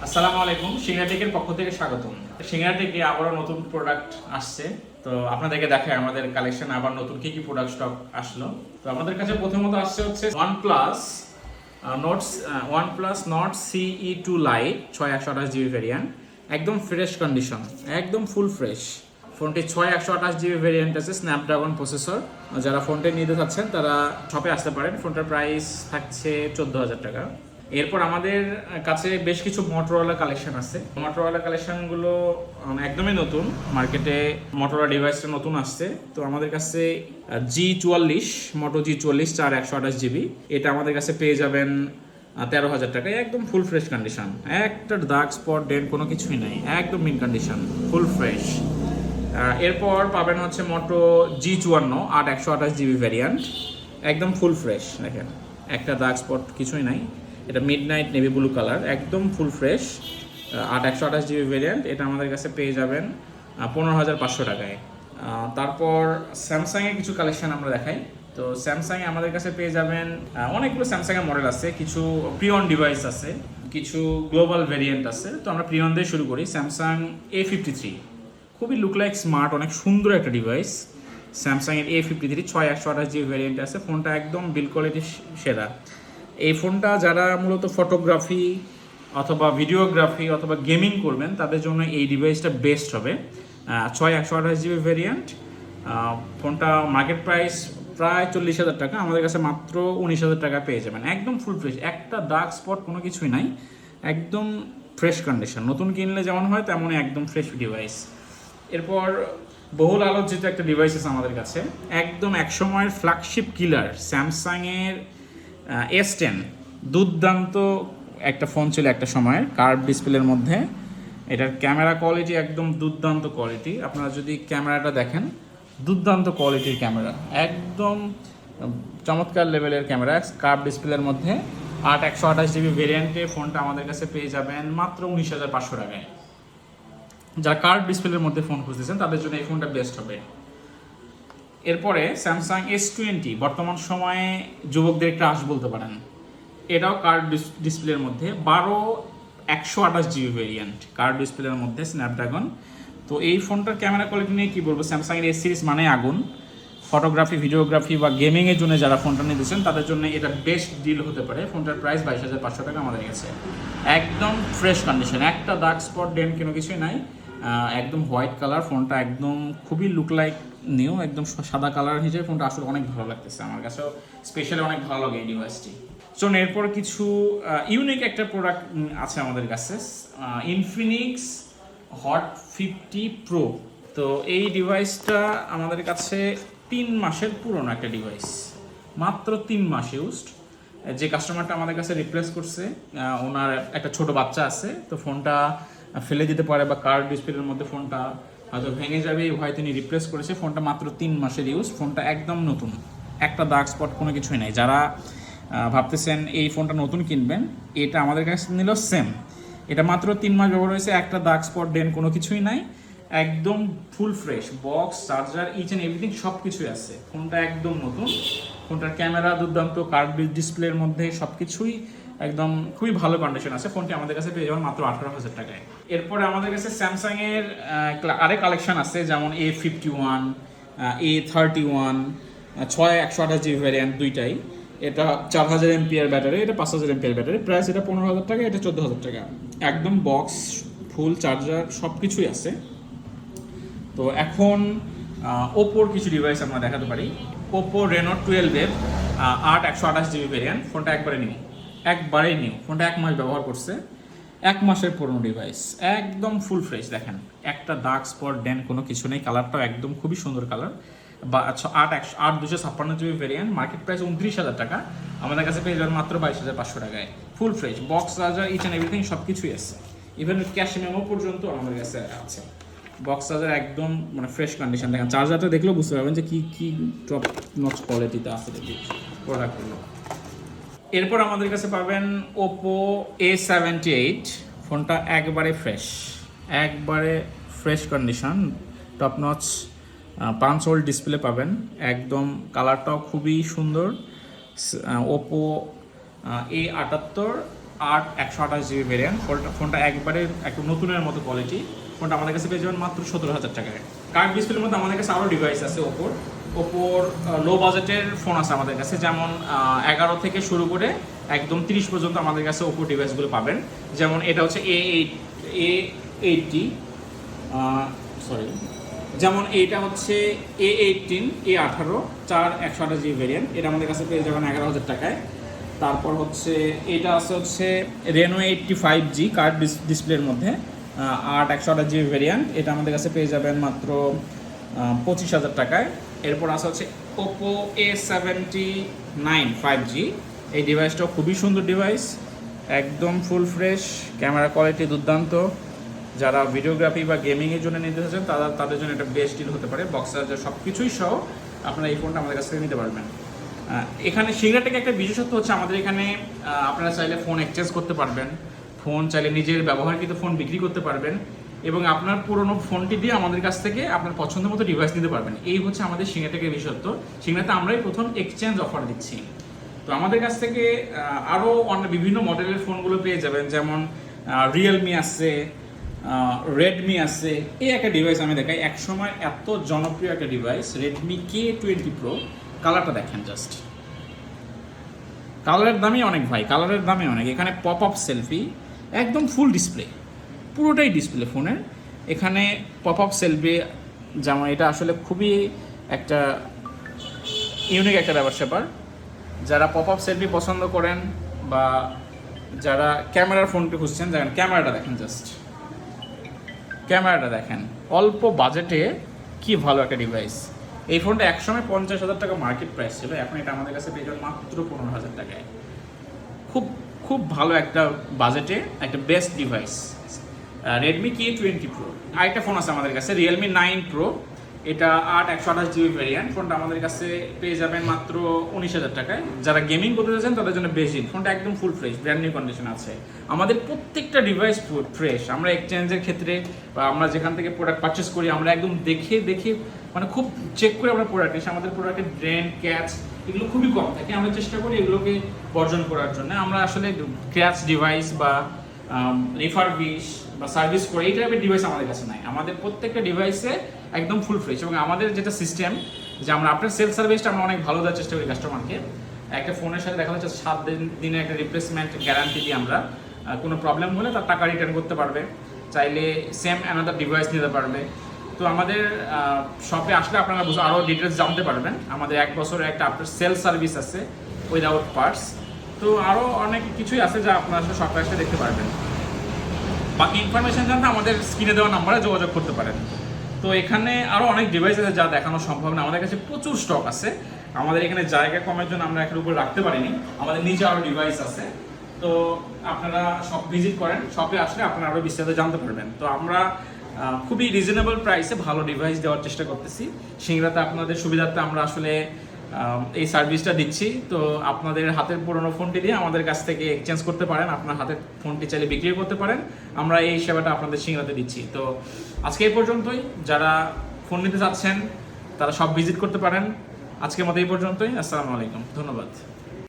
আসসালামু আলাইকুম, সিংড়া টেকের পক্ষ থেকে স্বাগতম। সিংড়া টেকে আবারও নতুন প্রোডাক্ট আসছে, তো আপনাদেরকে দেখায় আমাদের কালেকশন আবার নতুন কি কি প্রোডাক্ট স্টক আসলো। তো আমাদের কাছে প্রথমত আসছে হচ্ছে OnePlus Nord CE2 Lite 6128GB variant, একদম ফ্রেশ কন্ডিশন, একদম ফুল ফ্রেশ। ফোনটি 6128GB ভ্যারিয়েন্ট আছে, স্ন্যাপড্রাগন প্রসেসর। যারা ফোনটি নিতে চাচ্ছেন তারা শপে আসতে পারেন। ফোনটার প্রাইস থাকছে 14,000 টাকা। এরপর আমাদের কাছে বেশ কিছু মোটরোলা কালেকশন আছে। মোটরোলা কালেকশনগুলো একদমই নতুন, মার্কেটে মোটরোলা ডিভাইসটা নতুন আসছে। তো আমাদের কাছে G44 মোটো G44 4128GB, এটা আমাদের কাছে পেয়ে যাবেন 13,000 টাকায়, একদম ফুল ফ্রেশ কন্ডিশন, একটা দাগ স্পট ডেন্ট কোনো কিছুই নাই, একদম মিন কন্ডিশন, ফুল ফ্রেশ। এরপর পাবেন হচ্ছে মোটো G54 8128GB ভ্যারিয়েন্ট, একদম ফুল ফ্রেশ, দেখেন একটা দাগ স্পট কিছুই নাই। এটা মিডনাইট নেভি ব্লু কালার, একদম ফুল ফ্রেশ, 8128GB ভ্যারিয়েন্ট, এটা আমাদের কাছে পেয়ে যাবেন 15,500 টাকায়। তারপর স্যামসাংয়ের কিছু কালেকশন আমরা দেখাই। তো স্যামসাংয়ে আমাদের কাছে পেয়ে যাবেন অনেকগুলো স্যামসাংয়ের মডেল আছে, কিছু প্রিয়ন ডিভাইস আছে, কিছু গ্লোবাল ভ্যারিয়েন্ট আছে। তো আমরা প্রিয়ন দিয়ে শুরু করি। স্যামসাং A53, খুবই লুক লাইক স্মার্ট, অনেক সুন্দর একটা ডিভাইস। স্যামসাংয়ের A53 6128GB ভ্যারিয়েন্ট আছে, ফোনটা একদম বিল্ড কোয়ালিটি সেরা। এই ফোনটা যারা মূলত ফটোগ্রাফি অথবা ভিডিওগ্রাফি অথবা গেমিং করবেন তাদের জন্য এই ডিভাইসটা বেস্ট হবে। 6128GB ভ্যারিয়েন্ট, ফোনটা মার্কেট প্রাইস প্রায় 40,000 টাকা, আমাদের কাছে মাত্র 19,000 টাকা পেয়ে যাবেন, একদম ফুল ফ্রেশ, একটা ডার্ক স্পট কোনো কিছুই নাই, একদম ফ্রেশ কন্ডিশন, নতুন কিনলে যেমন হয় তেমনই একদম ফ্রেশ ডিভাইস। এরপর বহুল আলোচিত একটা ডিভাইস আছে আমাদের কাছে, একদম একসময়ের ফ্ল্যাগশিপ কিলার স্যামসাংয়ের S10, দুর্দান্ত একটা ফোন ছিল একটা সময়ের, কার্ভ ডিসপ্লের মধ্যে। এটার ক্যামেরা কোয়ালিটি একদম দুর্দান্ত কোয়ালিটি, আপনারা যদি ক্যামেরাটা দেখেন, দুর্দান্ত কোয়ালিটির ক্যামেরা, একদম চমৎকার লেভেলের ক্যামেরা, কার্ভ ডিসপ্লের মধ্যে। 8128GB ভেরিয়েন্টে ফোনটা আমাদের কাছে পেয়ে যাবেন মাত্র 19,500 টাকায়। যারা কার্ভ ডিসপ্লের মধ্যে ফোন খুঁজতেছেন তাদের জন্য এই ফোনটা বেস্ট হবে। এরপরে স্যামসাং S20, বর্তমান সময়ে যুবকদের একটা আশ বলতে পারেন, এটাও কার্ভ ডিসপ্লের মধ্যে 128GB ভেরিয়েন্ট, কার্ভ ডিসপ্লের মধ্যে স্ন্যাপড্রাগন। তো এই ফোনটার ক্যামেরা কোয়ালিটি নিয়ে কী বলবো, স্যামসাংয়ের S সিরিজ মানে আগুন। ফটোগ্রাফি, ভিডিওগ্রাফি বা গেমিংয়ের জন্য যারা ফোনটা নিতেছেন তাদের জন্য এটা বেস্ট ডিল হতে পারে। ফোনটার প্রাইস 22,500 টাকা আমাদের কাছে, একদম ফ্রেশ কন্ডিশন, একটা ডার্ক স্পট ডেন্ট কোনো কিছুই নাই, একদম হোয়াইট কালার। ফোনটা একদম খুবই লুক লাইক নিউ, একদম সাদা কালার হিসেবে ফোনটা আসলে অনেক ভালো লাগতেছে, আমার কাছেও স্পেশালি অনেক ভালো লাগে এই ডিভাইসটি। সো এরপর কিছু ইউনিক একটা প্রোডাক্ট আছে আমাদের কাছে, ইনফিনিক্স হট 50 প্রো। তো এই ডিভাইসটা আমাদের কাছে 3 মাসের পুরনো একটা ডিভাইস, মাত্র 3 মাস ইউজড। যে কাস্টমারটা আমাদের কাছে রিপ্লেস করছে, ওনার একটা ছোট বাচ্চা আছে, তো ফোনটা ফেলে দিতে পারে বা কার্ভ ডিসপ্লের মধ্যে ফোনটা হয়তো ভেঙে যাবে, ভয় তিনি রিপ্লেস করেছে। ফোনটা মাত্র 3 মাসের ইউজ, ফোনটা একদম নতুন, একটা দাগ স্পট কোনো কিছুই নাই। যারা ভাবতেছেন এই ফোনটা নতুন কিনবেন, এটা আমাদের কাছে নিল সেম, এটা মাত্র 3 মাস ব্যবহার হয়েছে, একটা দাগ স্পট ডেন কোনো কিছুই নাই, একদম full fresh, box, charger, each and everything সব কিছুই আছে। ফোনটা একদম নতুন, ফোনটার ক্যামেরা দুর্দান্ত, কার্ভ ডিসপ্লের মধ্যে সব কিছুই একদম খুবই ভালো কন্ডিশন আছে। ফোনটি আমাদের কাছে পেয়ে যাবেন মাত্র 18,000 টাকায়। এরপরে আমাদের কাছে স্যামসাংয়ের আরেক কালেকশন আছে, যেমন A51, A31, 6128GB ভ্যারিয়েন্ট, দুইটাই। এটা 4000 mAh ব্যাটারি, এটা 5000 mAh ব্যাটারি, প্রাইস এটা 15,000 টাকা, এটা 14,000 টাকা, একদম বক্স, ফুল চার্জার সব কিছুই আছে। তো এখন ওপোর কিছু ডিভাইস আমরা দেখাতে পারি। ওপো রেনো 12 8128GB ভ্যারিয়েন্ট, ফোনটা একবারেই নিউ, ফোনটা 1 মাস ব্যবহার করছে, 1 মাসের পুরনো ডিভাইস, একদম ফুল ফ্রেশ, দেখেন একটা দাগ স্পট ডেন কোনো কিছু নেই, কালারটাও একদম খুবই সুন্দর colour. 8256GB variant, market price 29,000 টাকা, আমাদের কাছে পেয়ে যাবেন মাত্র 22,500 টাকায়, full fresh, box, charger, each and everything সব কিছুই আছে, ইভেন ক্যাশ মেমো পর্যন্ত আমাদের কাছে আছে। বক্স চার্জার একদম মানে ফ্রেশ কন্ডিশন, দেখেন চার্জারটা দেখলেও বুঝতে পারবেন যে কি টপ নচ কোয়ালিটিতে আছে প্রোডাক্টগুলো। এরপর আমাদের কাছে পাবেন ওপো A78, ফোনটা একবারে ফ্রেশ কন্ডিশন, টপ নচ পাঁচ হোল ডিসপ্লে পাবেন, একদম কালারটাও খুবই সুন্দর। Oppo A78 8/128GB variant. ফোনটা একবারে একটু নতুনের মতো কোয়ালিটি। ফোনটা আমাদের কাছে পেয়ে যাবেন মাত্র 17,000 টাকায়। কার্ভ ডিসপ্লের মধ্যে আমাদের কাছে আরও ডিভাইস আছে ওপোর লো বাজেটের ফোন আছে আমাদের কাছে, যেমন 11 থেকে শুরু করে একদম 30 পর্যন্ত আমাদের কাছে ওপো ডিভাইসগুলো পাবেন। যেমন এটা হচ্ছে A80 সরি, যেমন এইটা হচ্ছে A18 A18 128GB ভেরিয়েন্ট, এটা আমাদের কাছে পেয়ে যাবেন 11,000 টাকায়। তারপর হচ্ছে এটা হচ্ছে Reno 85G কার্ভ ডিসপ্লের মধ্যে 8/128GB ভেরিয়েন্ট, এটা আমাদের কাছে পেয়ে যাবেন মাত্র 25,000 টাকায়। এরপর হচ্ছে Oppo A79 5G, এই ডিভাইসটাও খুবই সুন্দর ডিভাইস, একদম ফুল ফ্রেশ, ক্যামেরা কোয়ালিটি দুর্দান্ত। যারা ভিডিওগ্রাফি বা গেমিংয়ের জন্য নিতে চাচ্ছেন তাদের জন্য এটা বেস্ট ডিল হতে পারে। বক্স চার্জার সব কিছুই সহ আপনারা এই ফোনটা আমাদের কাছ থেকে নিতে পারবেন। এখানে সিঙ্গারটেক একটা বিশেষত্ব হচ্ছে আমাদের এখানে আপনারা চাইলে ফোন এক্সচেঞ্জ করতে পারবেন, ফোন চাইলে নিজের ব্যবহারকৃত ফোন বিক্রি করতে পারবেন, এবং আপনার পুরনো ফোনটি দিয়ে আমাদের কাছ থেকে আপনার পছন্দ মতো ডিভাইস নিতে পারবেন। এই হচ্ছে আমাদের সিঙ্গারটেকের বিশেষত্ব। সিঙ্গারতে আমরাই প্রথম এক্সচেঞ্জ অফার দিচ্ছি। তো আমাদের কাছ থেকে আরও অন্য বিভিন্ন মডেলের ফোনগুলো পেয়ে যাবেন, যেমন রিয়েলমি আছে, রেডমি আছে। এই একটা ডিভাইস আমি দেখাই, একসময় এত জনপ্রিয় একটা ডিভাইস রেডমি K20 Pro। কালারটা দেখেন জাস্ট, কালারের দামই অনেক ভাই, কালারের দামই অনেক। এখানে পপ আপ সেলফি, একদম ফুল ডিসপ্লে, পুরোটাই ডিসপ্লে ফোনের। এখানে পপ আপ সেলফি, যেমন এটা আসলে খুবই একটা ইউনিক একটা ব্যাপার। যারা পপ আপ সেলফি পছন্দ করেন বা যারা ক্যামেরার ফোনটি খুঁজছেন, দেখেন ক্যামেরাটা দেখেন জাস্ট, ক্যামেরাটা দেখেন, অল্প বাজেটে কি ভালো একটা ডিভাইস। এই ফোনটা একসময় 50,000 টাকা মার্কেট প্রাইস ছিল, এখন এটা আমাদের কাছে পেয়ে যাবেন মাত্র 15,000 টাকায়। খুব খুব ভালো একটা বাজেটে একটা best device Redmi K20 Pro। আরেকটা ফোন আছে আমাদের কাছে Realme 9 Pro, এটা 8/128GB ভেরিয়েন্ট। ফোনটা আমাদের কাছে পেয়ে যাবেন মাত্র 19,000 টাকায়। যারা গেমিং করতে চাচ্ছেন তাদের জন্য বেশি, ফোনটা একদম full fresh, brand new condition আছে। আমাদের প্রত্যেকটা ডিভাইস ফ্রেশ। আমরা এক্সচেঞ্জের ক্ষেত্রে বা আমরা যেখান থেকে প্রোডাক্ট পারচেস করি, আমরা একদম দেখে মানে খুব চেক করে আমরা প্রোডাক্ট এসে, আমাদের প্রোডাক্টের ড্রেন ক্যাচ এগুলো খুবই কম থাকে। আমরা চেষ্টা করি এগুলোকে বর্জন করার জন্য। আমরা আসলে ক্র্যাচ ডিভাইস বা রিফারবিশ বা সার্ভিস করে এই টাইপের ডিভাইস আমাদের কাছে নাই। আমাদের প্রত্যেকটা ডিভাইসে একদম ফুল ফ্রেশ, এবং আমাদের যেটা সিস্টেম যে আমরা আপনার সেল সার্ভিসটা আমরা অনেক ভালো দেওয়ার চেষ্টা করি কাস্টমারকে। একটা ফোনের সাথে দেখা যাচ্ছে 7 দিনের একটা রিপ্লেসমেন্ট গ্যারান্টি দিয়ে আমরা, কোনো প্রবলেম হলে তার টাকা রিটার্ন করতে পারবে, চাইলে সেম অ্যানাদার ডিভাইস নিতে পারবে। তো আমাদের শপে আসলে আপনারা আরও ডিটেলস জানতে পারবেন। আমাদের 1 বছরের একটা আপনার সেল সার্ভিস আছে উইদাউট পার্টস। তো আরও অনেক কিছুই আছে যা আপনারা আসলে শপে আসলে দেখতে পারবেন। বাকি ইনফরমেশন জানতে আমাদের স্ক্রিনে দেওয়া নাম্বারে যোগাযোগ করতে পারেন। তো এখানে আরও অনেক ডিভাইস আছে যা দেখানো সম্ভব না, আমাদের কাছে প্রচুর স্টক আছে। আমাদের এখানে জায়গা কমের জন্য আমরা একের উপর রাখতে পারিনি, আমাদের নিচে আরও ডিভাইস আছে। তো আপনারা শপ ভিজিট করেন, শপে আসলে আপনারা আরও বিস্তারিত জানতে পারবেন। তো আমরা খুবই রিজনেবল প্রাইসে ভালো ডিভাইস দেওয়ার চেষ্টা করতেছি। সিংড়াতে আপনাদের সুবিধার্থে আমরা আসলে এই সার্ভিসটা দিচ্ছি। তো আপনাদের হাতের পুরনো ফোনটি দিয়ে আমাদের কাছ থেকে এক্সচেঞ্জ করতে পারেন, আপনার হাতের ফোনটি চাইলে বিক্রি করতে পারেন। আমরা এই সেবাটা আপনাদের সিংড়াতে দিচ্ছি। তো আজকে এই পর্যন্তই। যারা ফোন নিতে চাচ্ছেন তারা সব ভিজিট করতে পারেন। আজকের মতো এই পর্যন্তই। আসসালামু আলাইকুম, ধন্যবাদ।